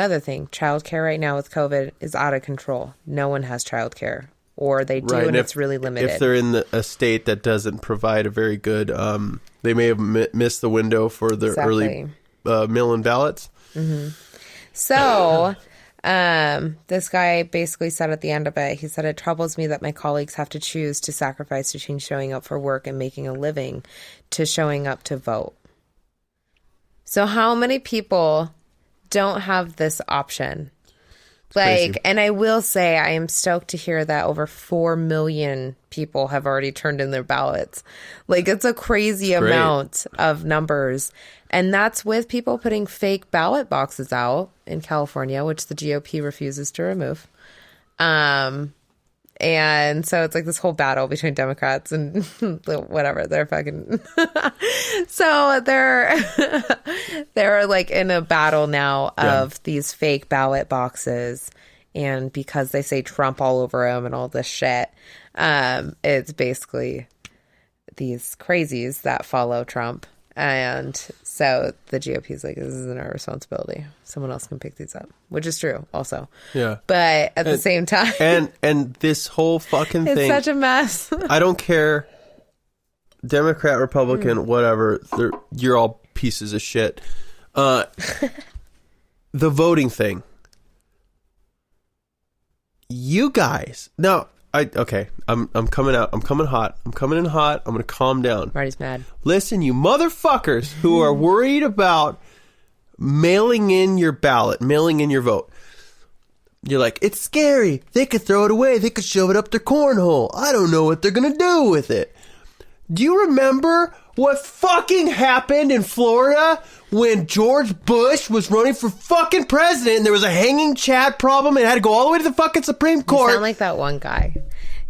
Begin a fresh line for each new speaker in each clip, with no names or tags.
Another thing, childcare right now with COVID is out of control. No one has childcare, or they do, and it's really limited.
If they're in a state that doesn't provide a very good, they may have missed the window for the early mail-in ballots.
Mm-hmm. So this guy basically said at the end of it, he said, "It troubles me that my colleagues have to choose to sacrifice between showing up for work and making a living to showing up to vote." So how many people don't have this option? Like, and I will say, I am stoked to hear that over 4 million people have already turned in their ballots. Like, it's a crazy amount of numbers. And that's with people putting fake ballot boxes out in California, which the GOP refuses to remove. And so it's like this whole battle between Democrats and whatever. They're fucking... So they're like in a battle now of these fake ballot boxes. And because they say Trump all over them and all this shit, it's basically these crazies that follow Trump. And so the GOP is like, this isn't our responsibility. Someone else can pick these up, which is true also.
Yeah.
But at the same time.
And this whole fucking thing.
It's such a mess.
I don't care. Democrat, Republican, whatever. You're all pieces of shit. The voting thing. You guys. Now, I'm coming out. I'm coming hot. I'm coming in hot. I'm going to calm down.
Marty's mad.
Listen, you motherfuckers who are worried about mailing in your ballot, mailing in your vote. You're like, it's scary. They could throw it away. They could shove it up their cornhole. I don't know what they're going to do with it. Do you remember what fucking happened in Florida when George Bush was running for fucking president and there was a hanging Chad problem and it had to go all the way to the fucking Supreme Court?
You sound like that one guy.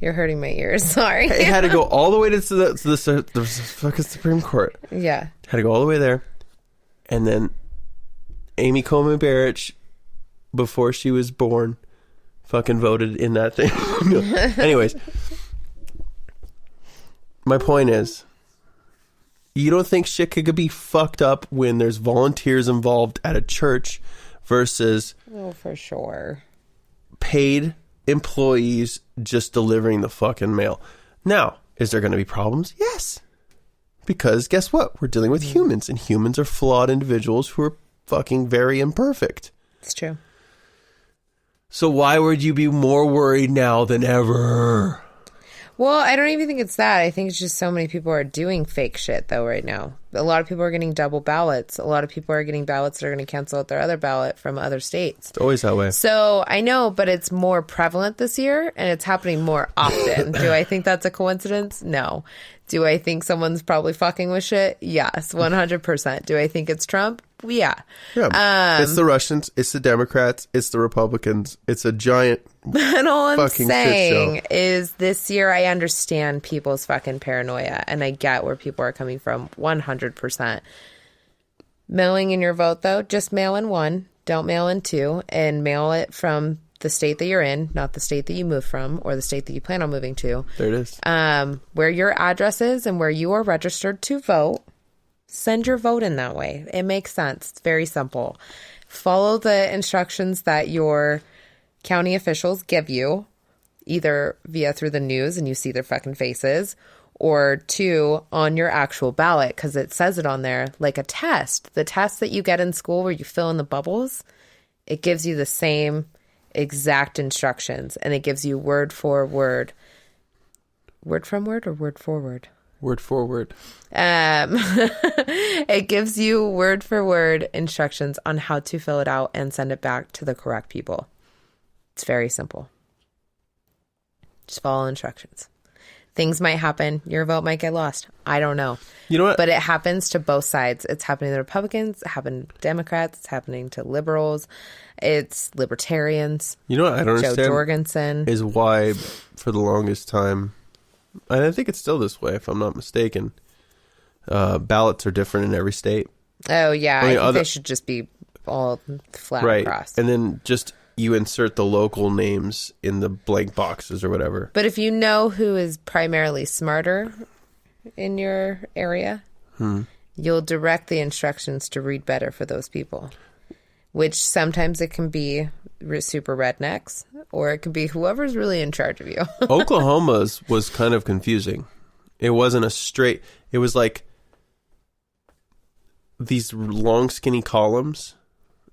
You're hurting my ears. Sorry.
It had to go all the way to the fucking Supreme Court.
Yeah.
Had to go all the way there. And then Amy Coney Barrett, before she was born, fucking voted in that thing. Anyways. My point is, you don't think shit could be fucked up when there's volunteers involved at a church versus...
Oh, for sure.
...paid employees just delivering the fucking mail. Now, is there going to be problems? Yes. Because guess what? We're dealing with humans, and humans are flawed individuals who are fucking very imperfect.
It's true.
So why would you be more worried now than ever?
Well, I don't even think it's that. I think it's just so many people are doing fake shit, though, right now. A lot of people are getting double ballots. A lot of people are getting ballots that are going to cancel out their other ballot from other states.
It's always that way.
So I know, but it's more prevalent this year, and it's happening more often. Do I think that's a coincidence? No. Do I think someone's probably fucking with shit? Yes, 100%. Do I think it's Trump? Yeah.
It's the Russians, it's the Democrats, it's the Republicans. It's a giant
but all I'm
fucking
saying
shit show.
Is this year I understand people's fucking paranoia, and I get where people are coming from 100%. Mailing in your vote, though, just mail in one. Don't mail in two, and mail it from the state that you're in, not the state that you moved from or the state that you plan on moving to.
There it is.
Where your address is and where you are registered to vote. Send your vote in that way. It makes sense. It's very simple. Follow the instructions that your county officials give you, either through the news and you see their fucking faces, or two, on your actual ballot, because it says it on there, like a test. The test that you get in school where you fill in the bubbles, it gives you the same exact instructions, and it gives you word for word. Word from word or word forward?
Word for word.
It gives you word for word instructions on how to fill it out and send it back to the correct people. It's very simple. Just follow instructions. Things might happen. Your vote might get lost. I don't know.
You know what?
But it happens to both sides. It's happening to Republicans. It happened to Democrats. It's happening to liberals. It's libertarians.
You know what I don't understand?
Joe Jorgensen.
Is why, for the longest time, and I think it's still this way, if I'm not mistaken, ballots are different in every state.
Oh, yeah. I think they should just be all flat across.
And then just you insert the local names in the blank boxes or whatever.
But if you know who is primarily smarter in your area, you'll direct the instructions to read better for those people. which sometimes it can be super rednecks, or it could be whoever's really in charge of you.
Oklahoma's was kind of confusing. It wasn't a straight... It was like these long, skinny columns,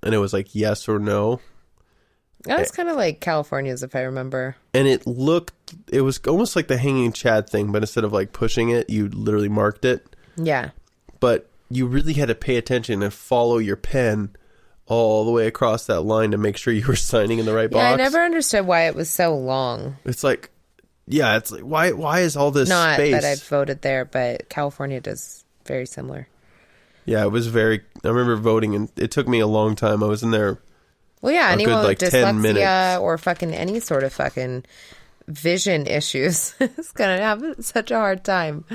and it was like yes or no.
That was kind of like California's, if I remember.
And it was almost like the hanging chad thing, but instead of like pushing it, you literally marked it.
Yeah.
But you really had to pay attention and follow your pen all the way across that line to make sure you were signing in the right box.
I never understood why it was so long.
It's like, why is all this
Not
space?
that I voted there, but California does very similar.
Yeah, it was I remember voting, and it took me a long time. I was in there.
Well, yeah, anyone
good,
with
10 minutes.
dyslexia or fucking any sort of fucking vision issues is going to have such a hard time.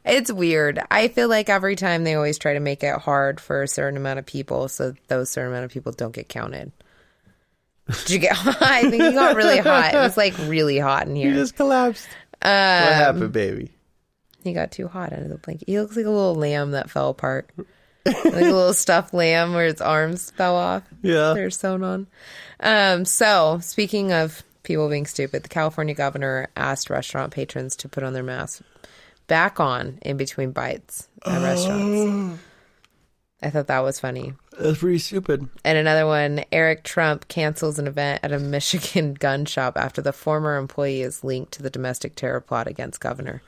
It's weird. I feel like every time they always try to make it hard for a certain amount of people so those certain amount of people don't get counted. Did you get hot? I think you got really hot. It was like really hot in here.
You just collapsed. What happened, baby?
He got too hot under the blanket. He looks like a little lamb that fell apart. Like a little stuffed lamb where its arms fell off.
Yeah.
They're sewn on. So, speaking of people being stupid, the California governor asked restaurant patrons to put on their masks back on in between bites at restaurants. I thought that was funny.
That's pretty stupid.
And another one, Eric Trump cancels an event at a Michigan gun shop after the former employee is linked to the domestic terror plot against governor.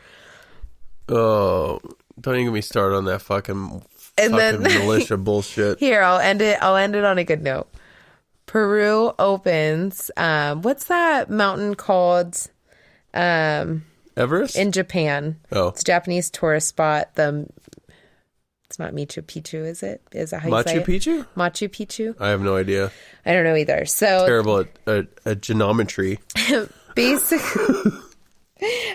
Oh, don't even get me started on that fucking
then
militia bullshit.
Here, I'll end it on a good note. Peru opens what's that mountain called?
Everest?
In Japan.
Oh.
It's a Japanese tourist spot. It's not Machu Picchu, is it? Is that how you say it?
Machu Picchu?
Machu Picchu?
I have no idea.
I don't know either. So
Terrible at geometry.
Basically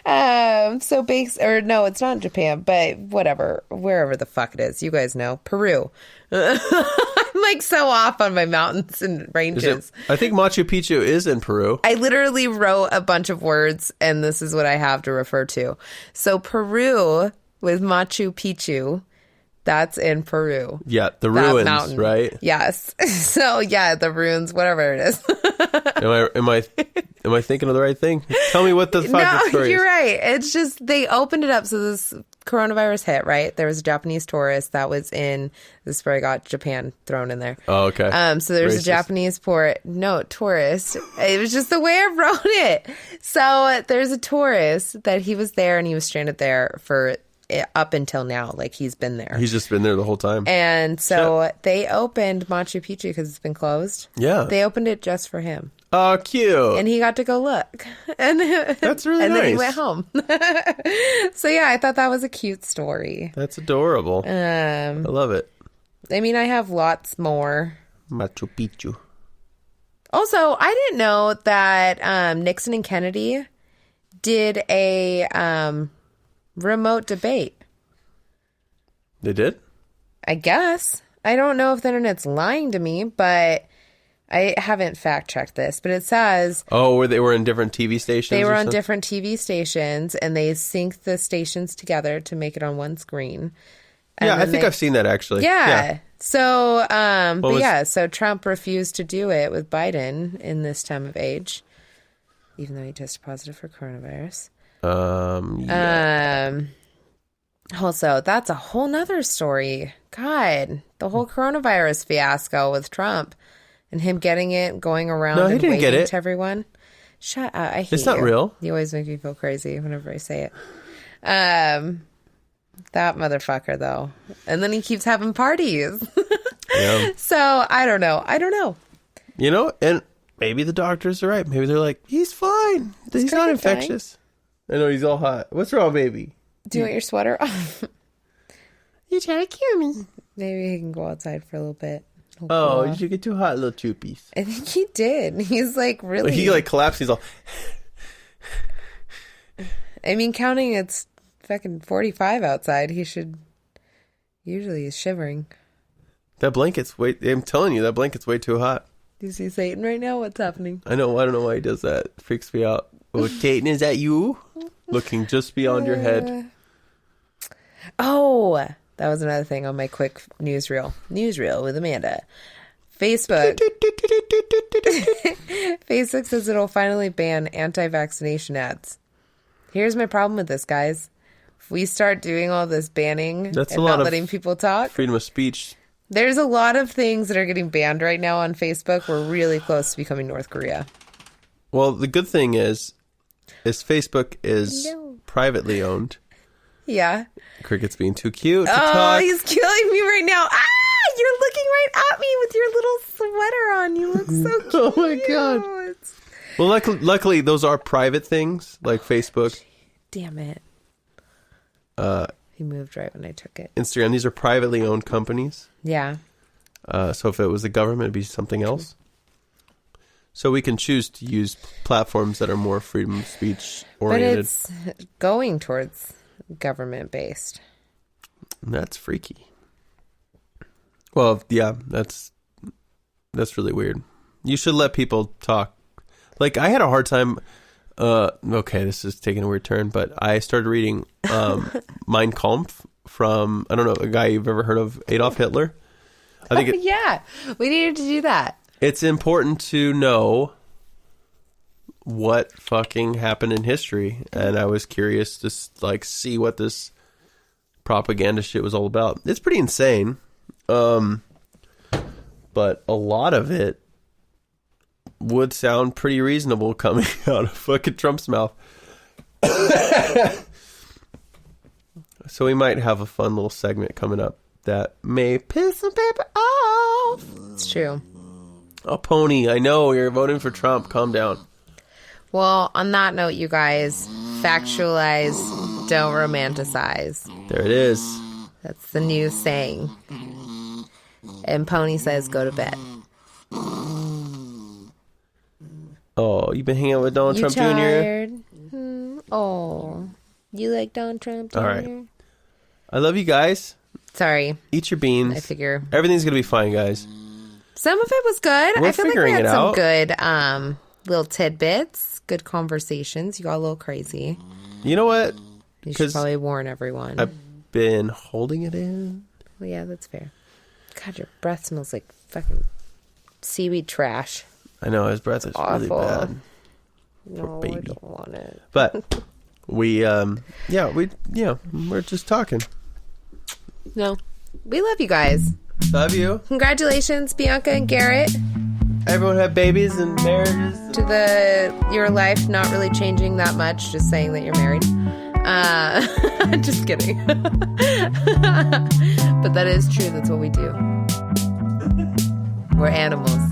or no, it's not Japan, but whatever, wherever the fuck it is, you guys know. Peru. I'm like so off on my mountains and ranges.
I think Machu Picchu is in Peru.
I literally wrote a bunch of words, and this is what I have to refer to. So Peru with Machu Picchu, that's in Peru.
Yeah, the
That
ruins,
mountain.
right?
Yes. So yeah, the ruins, whatever it is.
Am I thinking of the right thing? Tell me what the fuck the story
you're
is.
right. It's just they opened it up. So this coronavirus hit, right? There was a Japanese tourist that was in. This is where I got Japan thrown in there.
Oh, okay.
So there's a Japanese tourist. It was just the way I wrote it. So there's a tourist that he was there and he was stranded there for up until now. Like he's been there.
He's just been there the whole time.
And so they opened Machu Picchu because it's been closed.
Yeah.
They opened it just for him.
Oh, cute.
And he got to go look. And
that's really
and
nice.
then he went home. So yeah, I thought that was a cute story.
That's adorable. I love it.
I mean, I have lots more.
Machu Picchu.
Also, I didn't know that Nixon and Kennedy did a remote debate.
They did?
I guess. I don't know if the internet's lying to me, but I haven't fact checked this, but it says...
Oh, where they were in different TV stations?
They were on different TV stations, and they synced the stations together to make it on one screen.
Yeah, I think I've seen that, actually.
Yeah. So, so Trump refused to do it with Biden in this time of age, even though he tested positive for coronavirus.
Yeah.
Also, that's a whole nother story. God, the whole coronavirus fiasco with Trump and him getting it, going around
No, he
and
didn't
waving
get it.
to everyone. Shut up. I hate
It's not
you.
real.
You always make me feel crazy whenever I say it. That motherfucker, though. And then he keeps having parties.
Yeah.
So, I don't know.
You know, and maybe the doctors are right. Maybe they're like, he's fine. He's not infectious. I know, he's all hot. What's wrong, baby?
Do you want your sweater off?
You trying to kill me.
Maybe he can go outside for a little bit.
Oh, did you get too hot, little choopies?
I think he did. He's like really...
He like collapsed. He's all...
I mean, counting it's fucking 45 outside, he should... Usually he's shivering.
That blanket's way... I'm telling you, that blanket's way too hot.
Do you see Satan right now? What's happening?
I know. I don't know why he does that. It freaks me out. Oh, Satan, is that you? Looking just beyond your head.
Oh, that was another thing on my quick newsreel. Newsreel with Amanda. Facebook. Facebook says it'll finally ban anti-vaccination ads. Here's my problem with this, guys. If we start doing all this banning
That's
and
a lot
not
of
letting people talk,
freedom of speech.
there's a lot of things that are getting banned right now on Facebook. We're really close to becoming North Korea.
Well, the good thing is Facebook is privately owned.
Yeah.
Cricket's being too cute to
Oh,
talk.
he's killing me right now. Ah, you're looking right at me with your little sweater on. You look so cute.
Oh my God. Well, luckily, those are private things, like Facebook.
Damn it. He moved right when I took it.
Instagram. These are privately owned companies.
Yeah.
So if it was the government, it'd be something else. So we can choose to use platforms that are more freedom of speech oriented.
But it's going towards government-based.
That's freaky. Well, yeah, that's really weird. You should let people talk. Like, I had a hard time. Okay, this is taking a weird turn, but I started reading Mein Kampf from, I don't know, a guy you've ever heard of, Adolf Hitler. I think
Yeah, we needed to do that.
it's important to know what fucking happened in history, and I was curious to see what this propaganda shit was all about. It's pretty insane, but a lot of it would sound pretty reasonable coming out of fucking Trump's mouth. So we might have a fun little segment coming up that may piss some people off.
It's true.
Oh, Pony, I know you're voting for Trump. Calm down.
Well, on that note, you guys, factualize, don't romanticize.
There it is.
That's the new saying. And Pony says, go to bed.
Oh, you've been hanging out with Donald
You
Trump Jr.?
tired? Oh, you like Donald Trump Jr.?
All right. I love you guys.
Sorry,
Eat your beans.
I figure.
Everything's going to be fine, guys.
Some of it was good.
We're
I feel like we
figuring
had
it
some
out.
good little tidbits, good conversations. You got a little crazy.
You know what?
You should
'Cause
probably warn everyone.
I've been holding it in.
Well, yeah, that's fair. God, your breath smells like fucking seaweed trash.
I know, his breath is really
Awful.
bad.
No, I
baby.
don't want it.
But we're just talking.
No, we love you guys.
Love you.
Congratulations, Bianca and Garrett,
Everyone have babies and marriages.
to your life not really changing that much. Just saying that you're married. Just kidding. But that is true. That's what we do. We're animals.